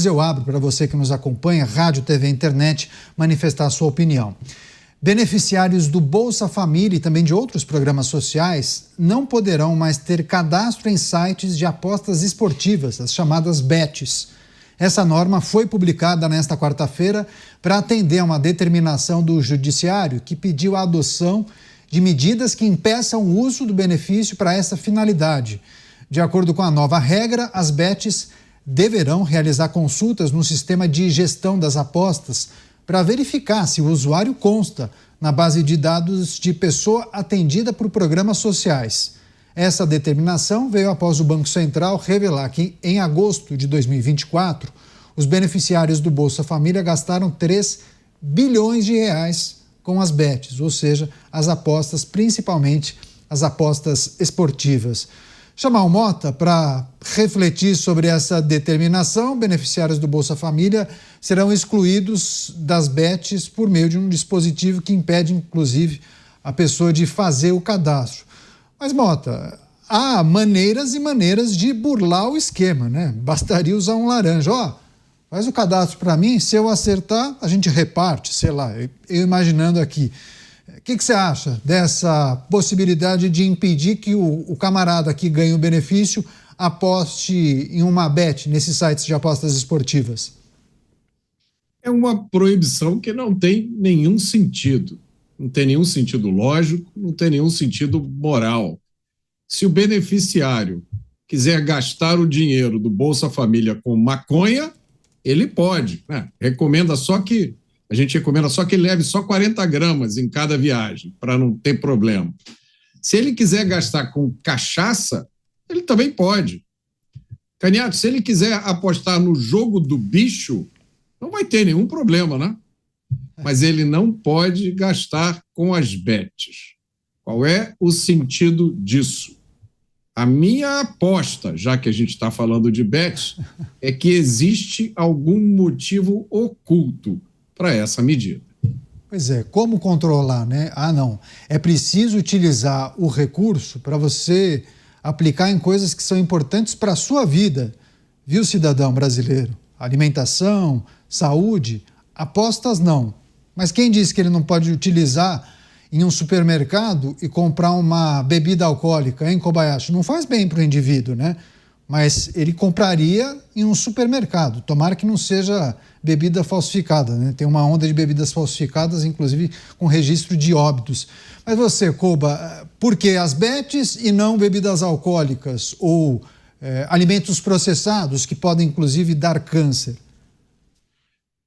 Eu abro para você que nos acompanha, rádio, TV, internet, manifestar a sua opinião. Beneficiários do Bolsa Família e também de outros programas sociais não poderão mais ter cadastro em sites de apostas esportivas, as chamadas bets. Essa norma foi publicada nesta quarta-feira para atender a uma determinação do Judiciário que pediu a adoção de medidas que impeçam o uso do benefício para essa finalidade. De acordo com a nova regra, as bets deverão realizar consultas no sistema de gestão das apostas para verificar se o usuário consta na base de dados de pessoa atendida por programas sociais. Essa determinação veio após o Banco Central revelar que, em agosto de 2024, os beneficiários do Bolsa Família gastaram 3 bilhões de reais com as bets, ou seja, as apostas, principalmente as apostas esportivas. Chamar o Mota para refletir sobre essa determinação. Beneficiários do Bolsa Família serão excluídos das bets por meio de um dispositivo que impede, inclusive, a pessoa de fazer o cadastro. Mas, Mota, há maneiras e maneiras de burlar o esquema, né? Bastaria usar um laranja. Faz o cadastro para mim, se eu acertar, a gente reparte, sei lá, eu imaginando aqui. O que você acha dessa possibilidade de impedir que o camarada que ganha o benefício aposte em uma bet nesses sites de apostas esportivas? É uma proibição que não tem nenhum sentido. Não tem nenhum sentido lógico, não tem nenhum sentido moral. Se o beneficiário quiser gastar o dinheiro do Bolsa Família com maconha, ele pode, né? A gente recomenda só que ele leve só 40 gramas em cada viagem, para não ter problema. Se ele quiser gastar com cachaça, ele também pode. Canhato, se ele quiser apostar no jogo do bicho, não vai ter nenhum problema, né? Mas ele não pode gastar com as bets. Qual é o sentido disso? A minha aposta, já que a gente está falando de bets, é que existe algum motivo oculto para essa medida. Pois é, como controlar, né? Não, é preciso utilizar o recurso para você aplicar em coisas que são importantes para a sua vida, viu, cidadão brasileiro? Alimentação, saúde, apostas não. Mas quem disse que ele não pode utilizar em um supermercado e comprar uma bebida alcoólica, hein, Kobayashi? Não faz bem para o indivíduo, né? Mas ele compraria em um supermercado. Tomara que não seja bebida falsificada, né? Tem uma onda de bebidas falsificadas, inclusive com registro de óbitos. Mas você, Koba, por que as bets e não bebidas alcoólicas ou alimentos processados que podem, inclusive, dar câncer?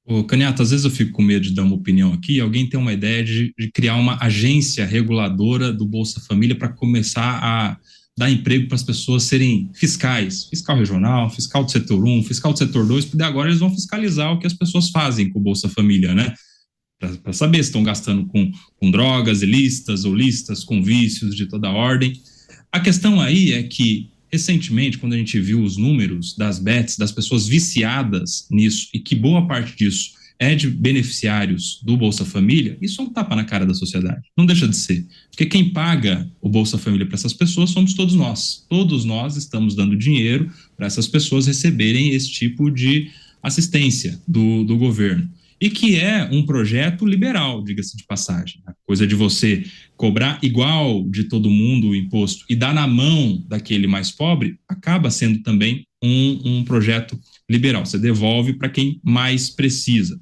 Ô, Canhato, às vezes eu fico com medo de dar uma opinião aqui. Alguém tem uma ideia de criar uma agência reguladora do Bolsa Família para começar a dar emprego para as pessoas serem fiscais, fiscal regional, fiscal do setor 1, fiscal do setor 2, porque agora eles vão fiscalizar o que as pessoas fazem com o Bolsa Família, né? Para saber se estão gastando com drogas ilícitas ou lícitas, com vícios de toda ordem. A questão aí é que, recentemente, quando a gente viu os números das bets, das pessoas viciadas nisso, e que boa parte disso é de beneficiários do Bolsa Família, isso é um tapa na cara da sociedade. Não deixa de ser. Porque quem paga o Bolsa Família para essas pessoas somos todos nós. Todos nós estamos dando dinheiro para essas pessoas receberem esse tipo de assistência do governo. E que é um projeto liberal, diga-se de passagem. A coisa de você cobrar igual de todo mundo o imposto e dar na mão daquele mais pobre acaba sendo também um projeto liberal. Você devolve para quem mais precisa,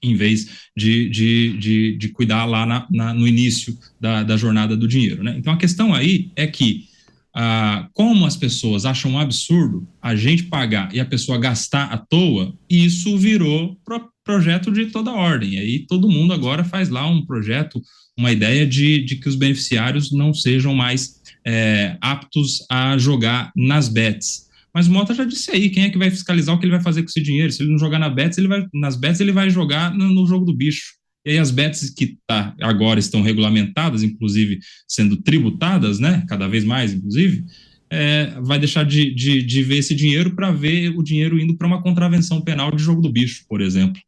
em vez de cuidar lá no início da jornada do dinheiro, né? Então a questão aí é que, como as pessoas acham um absurdo a gente pagar e a pessoa gastar à toa, isso virou projeto de toda ordem. Aí todo mundo agora faz lá um projeto, uma ideia de que os beneficiários não sejam mais aptos a jogar nas bets. Mas o Mota já disse aí, quem é que vai fiscalizar o que ele vai fazer com esse dinheiro? Se ele não jogar nas bets, ele vai jogar no jogo do bicho. E aí as bets que agora estão regulamentadas, inclusive sendo tributadas, né, cada vez mais, inclusive, vai deixar de ver esse dinheiro para ver o dinheiro indo para uma contravenção penal de jogo do bicho, por exemplo.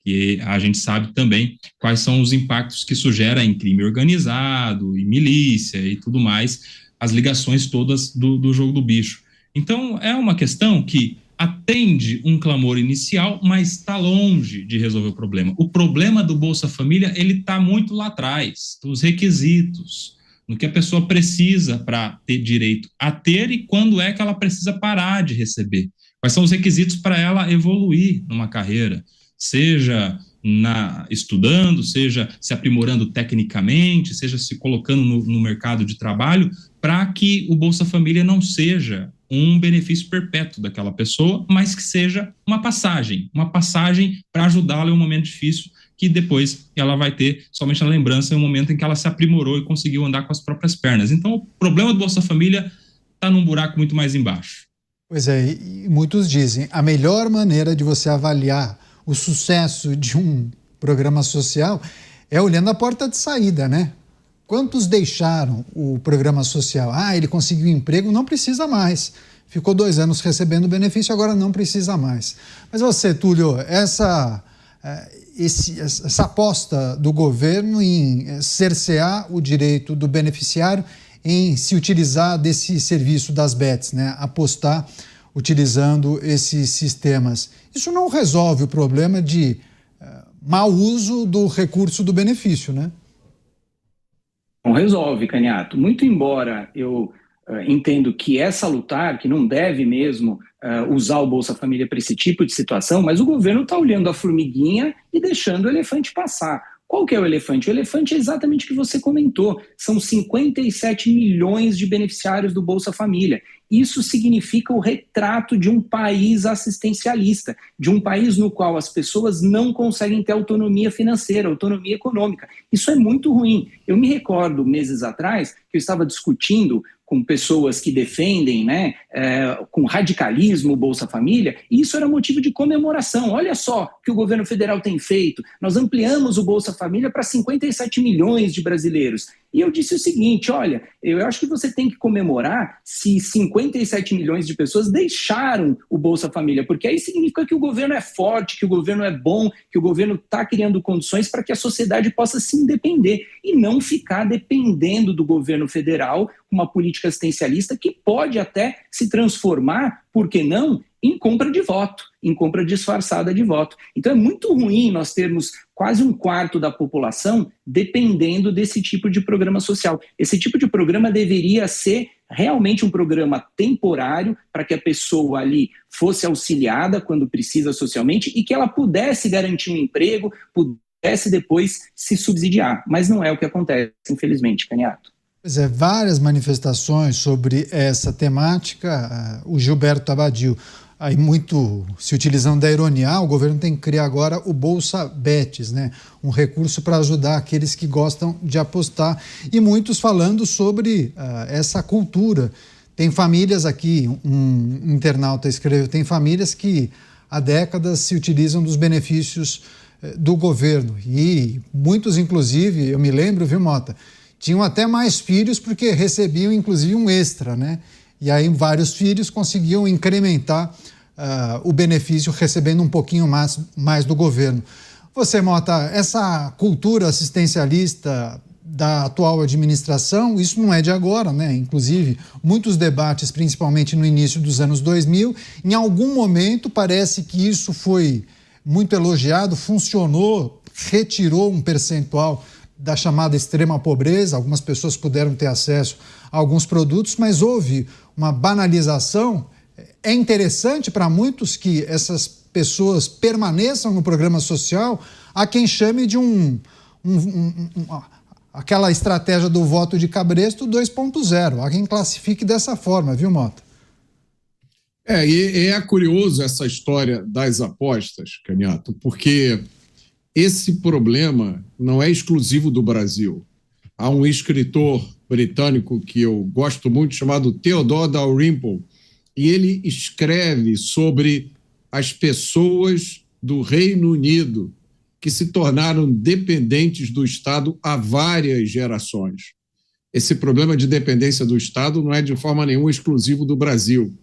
E a gente sabe também quais são os impactos que isso gera em crime organizado, em milícia e tudo mais, as ligações todas do jogo do bicho. Então, é uma questão que atende um clamor inicial, mas está longe de resolver o problema. O problema do Bolsa Família, ele está muito lá atrás, os requisitos, no que a pessoa precisa para ter direito a ter e quando é que ela precisa parar de receber. Quais são os requisitos para ela evoluir numa carreira, seja estudando, seja se aprimorando tecnicamente, seja se colocando no mercado de trabalho, para que o Bolsa Família não seja um benefício perpétuo daquela pessoa, mas que seja uma passagem para ajudá-la em um momento difícil, que depois ela vai ter somente a lembrança em um momento em que ela se aprimorou e conseguiu andar com as próprias pernas. Então, o problema do Bolsa Família está num buraco muito mais embaixo. Pois é, e muitos dizem, a melhor maneira de você avaliar o sucesso de um programa social é olhando a porta de saída, né? Quantos deixaram o programa social? Ele conseguiu emprego, não precisa mais. Ficou 2 anos recebendo benefício, agora não precisa mais. Mas você, Túlio, essa aposta do governo em cercear o direito do beneficiário em se utilizar desse serviço das bets, né? Apostar utilizando esses sistemas. Isso não resolve o problema de mau uso do recurso do benefício, né? Não resolve, Caniato. Muito embora eu entendo que é salutar, que não deve mesmo usar o Bolsa Família para esse tipo de situação, mas o governo está olhando a formiguinha e deixando o elefante passar. Qual que é o elefante? O elefante é exatamente o que você comentou. São 57 milhões de beneficiários do Bolsa Família. Isso significa o retrato de um país assistencialista, de um país no qual as pessoas não conseguem ter autonomia financeira, autonomia econômica. Isso é muito ruim. Eu me recordo, meses atrás, que eu estava discutindo com pessoas que defendem, com radicalismo o Bolsa Família, e isso era motivo de comemoração. Olha só o que o governo federal tem feito. Nós ampliamos o Bolsa Família para 57 milhões de brasileiros. E eu disse o seguinte, olha, eu acho que você tem que comemorar se 57 milhões de pessoas deixaram o Bolsa Família, porque aí significa que o governo é forte, que o governo é bom, que o governo está criando condições para que a sociedade possa se independer e não ficar dependendo do governo federal, uma política assistencialista que pode até se transformar, por que não, em compra de voto, em compra disfarçada de voto. Então é muito ruim nós termos quase 1/4 da população dependendo desse tipo de programa social. Esse tipo de programa deveria ser realmente um programa temporário para que a pessoa ali fosse auxiliada quando precisa socialmente e que ela pudesse garantir um emprego, pudesse depois se subsidiar. Mas não é o que acontece, infelizmente, Caniato. Pois é, várias manifestações sobre essa temática. O Gilberto Abadio, aí muito se utilizando da ironia, o governo tem que criar agora o Bolsa Bets, né? Um recurso para ajudar aqueles que gostam de apostar. E muitos falando sobre essa cultura. Tem famílias aqui, um internauta escreveu, tem famílias que há décadas se utilizam dos benefícios do governo. E muitos, inclusive, eu me lembro, viu, Mota, tinham até mais filhos porque recebiam, inclusive, um extra, né? E aí vários filhos conseguiam incrementar o benefício recebendo um pouquinho mais do governo. Você, Mota, essa cultura assistencialista da atual administração, isso não é de agora, né? Inclusive, muitos debates, principalmente no início dos anos 2000, em algum momento parece que isso foi muito elogiado, funcionou, retirou um percentual da chamada extrema pobreza, algumas pessoas puderam ter acesso a alguns produtos, mas houve uma banalização. É interessante para muitos que essas pessoas permaneçam no programa social. Há quem chame de aquela estratégia do voto de cabresto 2.0. Há quem classifique dessa forma, viu, Mota? E é curioso essa história das apostas, Caniato, porque esse problema não é exclusivo do Brasil. Há um escritor britânico que eu gosto muito, chamado Theodore Dalrymple, e ele escreve sobre as pessoas do Reino Unido que se tornaram dependentes do Estado há várias gerações. Esse problema de dependência do Estado não é de forma nenhuma exclusivo do Brasil.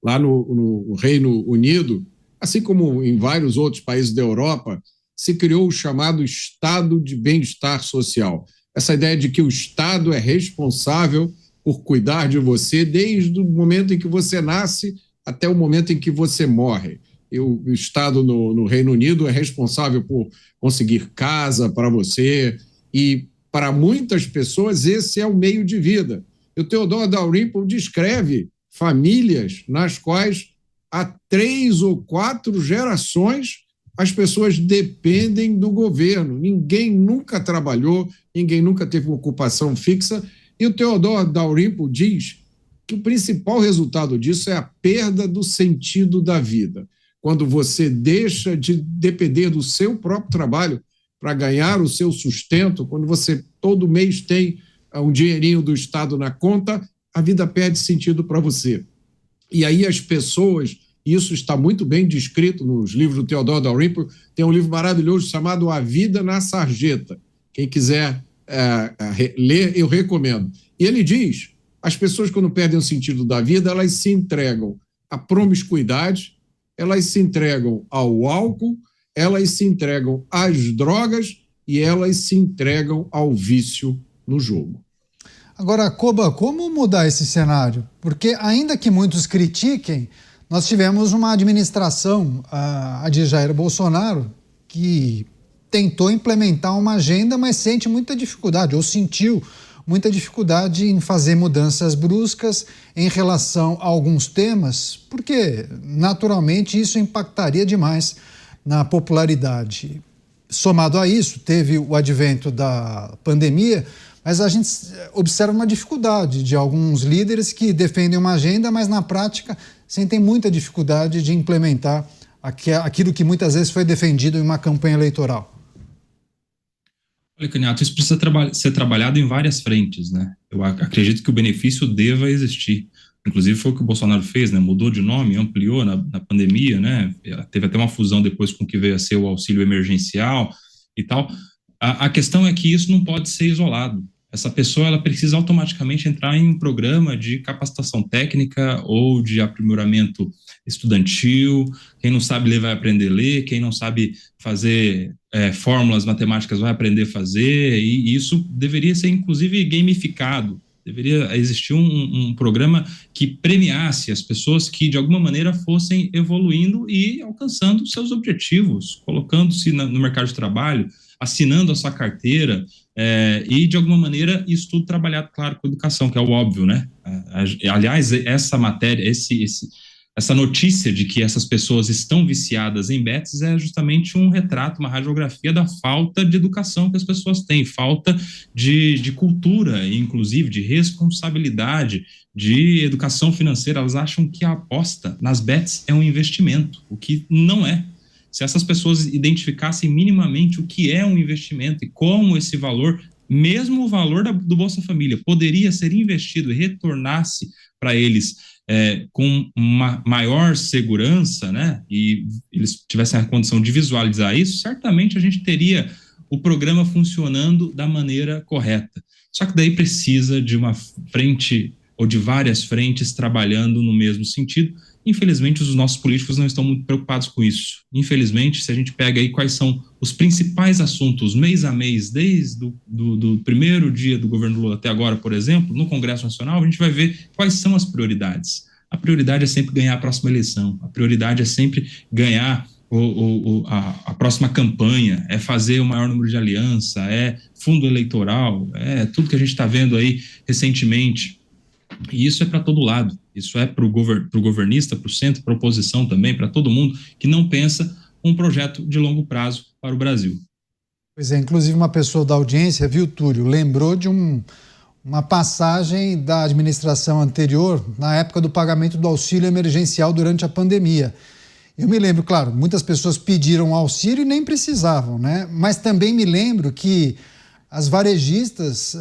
Lá no Reino Unido, assim como em vários outros países da Europa, se criou o chamado Estado de Bem-Estar Social. Essa ideia de que o Estado é responsável por cuidar de você desde o momento em que você nasce até o momento em que você morre. O Estado no Reino Unido é responsável por conseguir casa para você e, para muitas pessoas, esse é o meio de vida. O Theodore Dalrymple descreve famílias nas quais há 3 ou 4 gerações as pessoas dependem do governo. Ninguém nunca trabalhou, ninguém nunca teve uma ocupação fixa. E o Theodore Dalrymple diz que o principal resultado disso é a perda do sentido da vida. Quando você deixa de depender do seu próprio trabalho para ganhar o seu sustento, quando você todo mês tem um dinheirinho do Estado na conta, a vida perde sentido para você. E aí as pessoas, isso está muito bem descrito nos livros do Theodore Dalrymple, tem um livro maravilhoso chamado A Vida na Sarjeta. Quem quiser ler, eu recomendo. E ele diz, as pessoas quando perdem o sentido da vida, elas se entregam à promiscuidade, elas se entregam ao álcool, elas se entregam às drogas e elas se entregam ao vício no jogo. Agora, Koba, como mudar esse cenário? Porque ainda que muitos critiquem, nós tivemos uma administração, a de Jair Bolsonaro, que tentou implementar uma agenda, mas sente muita dificuldade, ou sentiu muita dificuldade em fazer mudanças bruscas em relação a alguns temas, porque, naturalmente, isso impactaria demais na popularidade. Somado a isso, teve o advento da pandemia, mas a gente observa uma dificuldade de alguns líderes que defendem uma agenda, mas na prática sentem muita dificuldade de implementar aquilo que muitas vezes foi defendido em uma campanha eleitoral. Olha, Caniato, isso precisa ser trabalhado em várias frentes, né? Eu acredito que o benefício deva existir. Inclusive foi o que o Bolsonaro fez, né? Mudou de nome, ampliou na pandemia, né? Teve até uma fusão depois com o que veio a ser o auxílio emergencial e tal. A questão é que isso não pode ser isolado. Essa pessoa ela precisa automaticamente entrar em um programa de capacitação técnica ou de aprimoramento estudantil. Quem não sabe ler vai aprender a ler, quem não sabe fazer fórmulas matemáticas vai aprender a fazer, e isso deveria ser inclusive gamificado. Deveria existir um programa que premiasse as pessoas que de alguma maneira fossem evoluindo e alcançando seus objetivos, colocando-se no mercado de trabalho, assinando a sua carteira, e de alguma maneira isso tudo trabalhado, claro, com educação, que é o óbvio, né? Aliás, essa matéria, essa notícia de que essas pessoas estão viciadas em bets é justamente um retrato, uma radiografia da falta de educação que as pessoas têm, falta de cultura, inclusive de responsabilidade, de educação financeira. Elas acham que a aposta nas bets é um investimento, o que não é. Se essas pessoas identificassem minimamente o que é um investimento e como esse valor, mesmo o valor do Bolsa Família, poderia ser investido e retornasse para eles com uma maior segurança, né, e eles tivessem a condição de visualizar isso, certamente a gente teria o programa funcionando da maneira correta. Só que daí precisa de uma frente ou de várias frentes trabalhando no mesmo sentido. Infelizmente, os nossos políticos não estão muito preocupados com isso. Infelizmente, se a gente pega aí quais são os principais assuntos mês a mês, desde do primeiro dia do governo Lula até agora, por exemplo, no Congresso Nacional, a gente vai ver quais são as prioridades. A prioridade é sempre ganhar a próxima eleição, a prioridade é sempre ganhar a próxima campanha, é fazer o maior número de aliança, é fundo eleitoral, é tudo que a gente está vendo aí recentemente. E isso é para todo lado, isso é para o governista, para o centro, para a oposição também, para todo mundo que não pensa um projeto de longo prazo para o Brasil. Pois é, inclusive uma pessoa da audiência, viu, Túlio, lembrou de uma passagem da administração anterior, na época do pagamento do auxílio emergencial durante a pandemia. Eu me lembro, claro, muitas pessoas pediram auxílio e nem precisavam, né? Mas também me lembro que as varejistas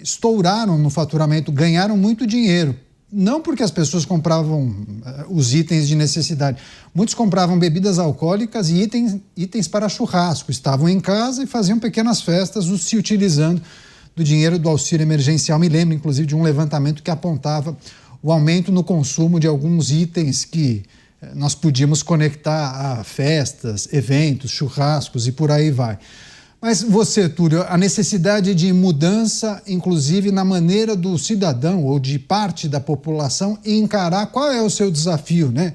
estouraram no faturamento, ganharam muito dinheiro. Não porque as pessoas compravam os itens de necessidade. Muitos compravam bebidas alcoólicas e itens para churrasco. Estavam em casa e faziam pequenas festas, se utilizando do dinheiro do auxílio emergencial. Me lembro, inclusive, de um levantamento que apontava o aumento no consumo de alguns itens que nós podíamos conectar a festas, eventos, churrascos e por aí vai. Mas você, Túlio, a necessidade de mudança, inclusive na maneira do cidadão ou de parte da população encarar qual é o seu desafio, né?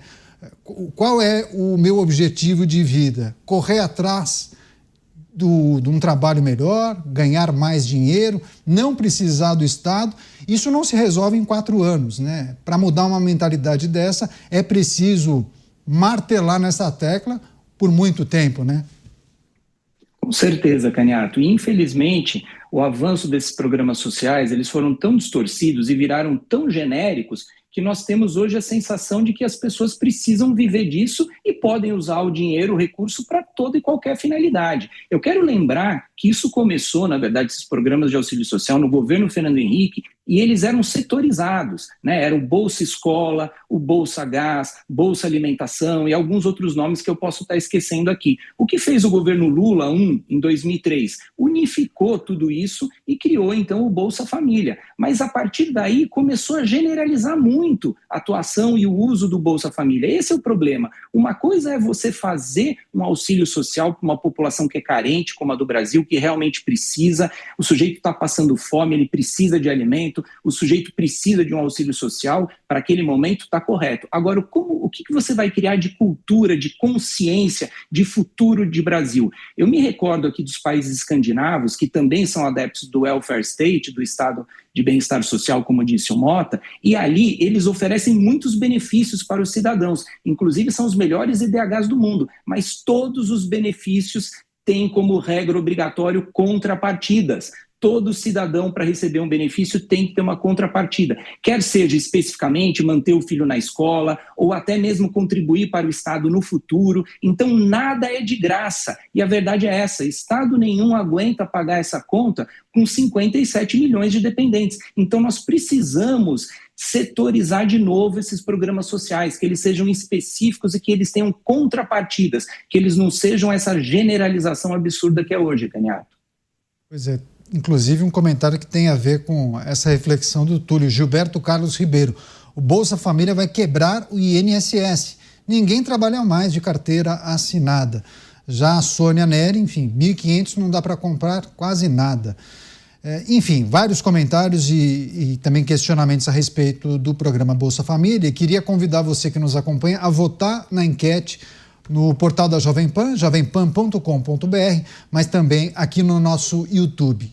Qual é o meu objetivo de vida? Correr atrás de um trabalho melhor, ganhar mais dinheiro, não precisar do Estado. Isso não se resolve em 4 anos, né? Para mudar uma mentalidade dessa, é preciso martelar nessa tecla por muito tempo, né? Com certeza, Caniato. E, infelizmente, o avanço desses programas sociais, eles foram tão distorcidos e viraram tão genéricos que nós temos hoje a sensação de que as pessoas precisam viver disso e podem usar o dinheiro, o recurso, para toda e qualquer finalidade. Eu quero lembrar que isso começou, na verdade, esses programas de auxílio social no governo Fernando Henrique, e eles eram setorizados, né? Era o Bolsa Escola, o Bolsa Gás, Bolsa Alimentação e alguns outros nomes que eu posso estar esquecendo aqui. O que fez o governo Lula em 2003? Unificou tudo isso e criou, então, o Bolsa Família. Mas, a partir daí, começou a generalizar muito a atuação e o uso do Bolsa Família. Esse é o problema. Uma coisa é você fazer um auxílio social para uma população que é carente, como a do Brasil, que realmente precisa. O sujeito está passando fome, ele precisa de alimento, o sujeito precisa de um auxílio social, para aquele momento está correto. Agora, o que você vai criar de cultura, de consciência, de futuro de Brasil? Eu me recordo aqui dos países escandinavos, que também são adeptos do welfare state, do estado de bem-estar social, como disse o Mota, e ali eles oferecem muitos benefícios para os cidadãos, inclusive são os melhores IDHs do mundo, mas todos os benefícios têm como regra obrigatório contrapartidas. Todo cidadão, para receber um benefício, tem que ter uma contrapartida. Quer seja especificamente manter o filho na escola ou até mesmo contribuir para o Estado no futuro. Então, nada é de graça. E a verdade é essa, Estado nenhum aguenta pagar essa conta com 57 milhões de dependentes. Então, nós precisamos setorizar de novo esses programas sociais, que eles sejam específicos e que eles tenham contrapartidas, que eles não sejam essa generalização absurda que é hoje, Caniato. Pois é. Inclusive um comentário que tem a ver com essa reflexão do Túlio. Gilberto Carlos Ribeiro: o Bolsa Família vai quebrar o INSS. Ninguém trabalha mais de carteira assinada. Já a Sônia Neri, enfim, 1.500 não dá para comprar quase nada. Enfim, vários comentários e também questionamentos a respeito do programa Bolsa Família. E queria convidar você que nos acompanha a votar na enquete no portal da Jovem Pan, jovempan.com.br, mas também aqui no nosso YouTube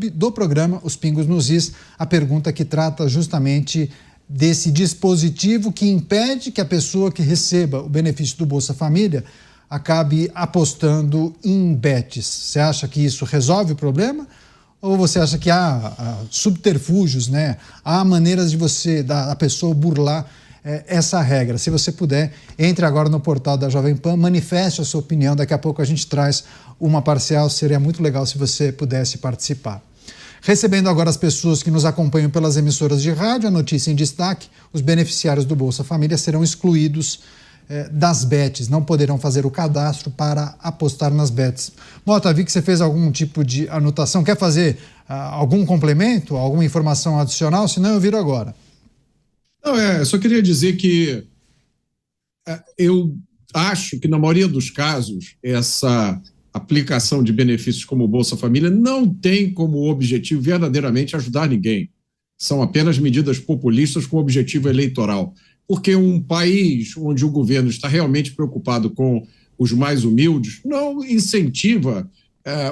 do programa Os Pingos nos Is, a pergunta que trata justamente desse dispositivo que impede que a pessoa que receba o benefício do Bolsa Família acabe apostando em bets. Você acha que isso resolve o problema? Ou você acha que há subterfúgios, né? Há maneiras de da pessoa burlar essa regra? Se você puder, entre agora no portal da Jovem Pan, manifeste a sua opinião. Daqui a pouco a gente traz uma parcial. Seria muito legal se você pudesse participar. Recebendo agora as pessoas que nos acompanham pelas emissoras de rádio, a notícia em destaque: os beneficiários do Bolsa Família serão excluídos das bets, não poderão fazer o cadastro para apostar nas bets. Mota, vi que você fez algum tipo de anotação. Quer fazer algum complemento, alguma informação adicional? Senão eu viro agora. Não, só queria dizer que eu acho que, na maioria dos casos, essa aplicação de benefícios como o Bolsa Família não tem como objetivo verdadeiramente ajudar ninguém. São apenas medidas populistas com objetivo eleitoral. Porque um país onde o governo está realmente preocupado com os mais humildes não incentiva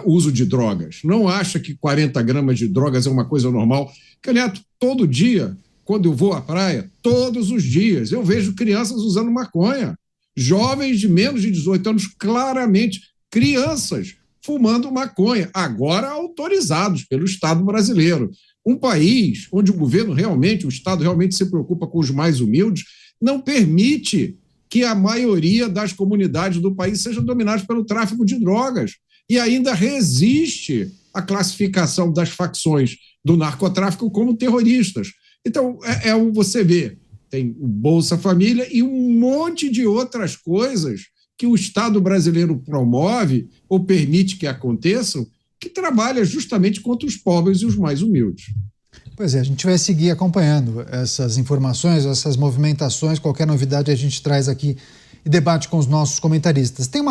o uso de drogas. Não acha que 40 gramas de drogas é uma coisa normal. Caniato, todo dia, quando eu vou à praia, todos os dias, eu vejo crianças usando maconha. Jovens de menos de 18 anos, claramente, crianças fumando maconha, agora autorizados pelo Estado brasileiro. Um país onde o governo realmente, o Estado realmente se preocupa com os mais humildes, não permite que a maioria das comunidades do país sejam dominadas pelo tráfico de drogas e ainda resiste à classificação das facções do narcotráfico como terroristas. Então, você vê, tem o Bolsa Família e um monte de outras coisas que o Estado brasileiro promove ou permite que aconteçam, que trabalha justamente contra os pobres e os mais humildes. Pois é, a gente vai seguir acompanhando essas informações, essas movimentações. Qualquer novidade a gente traz aqui e debate com os nossos comentaristas. Tem uma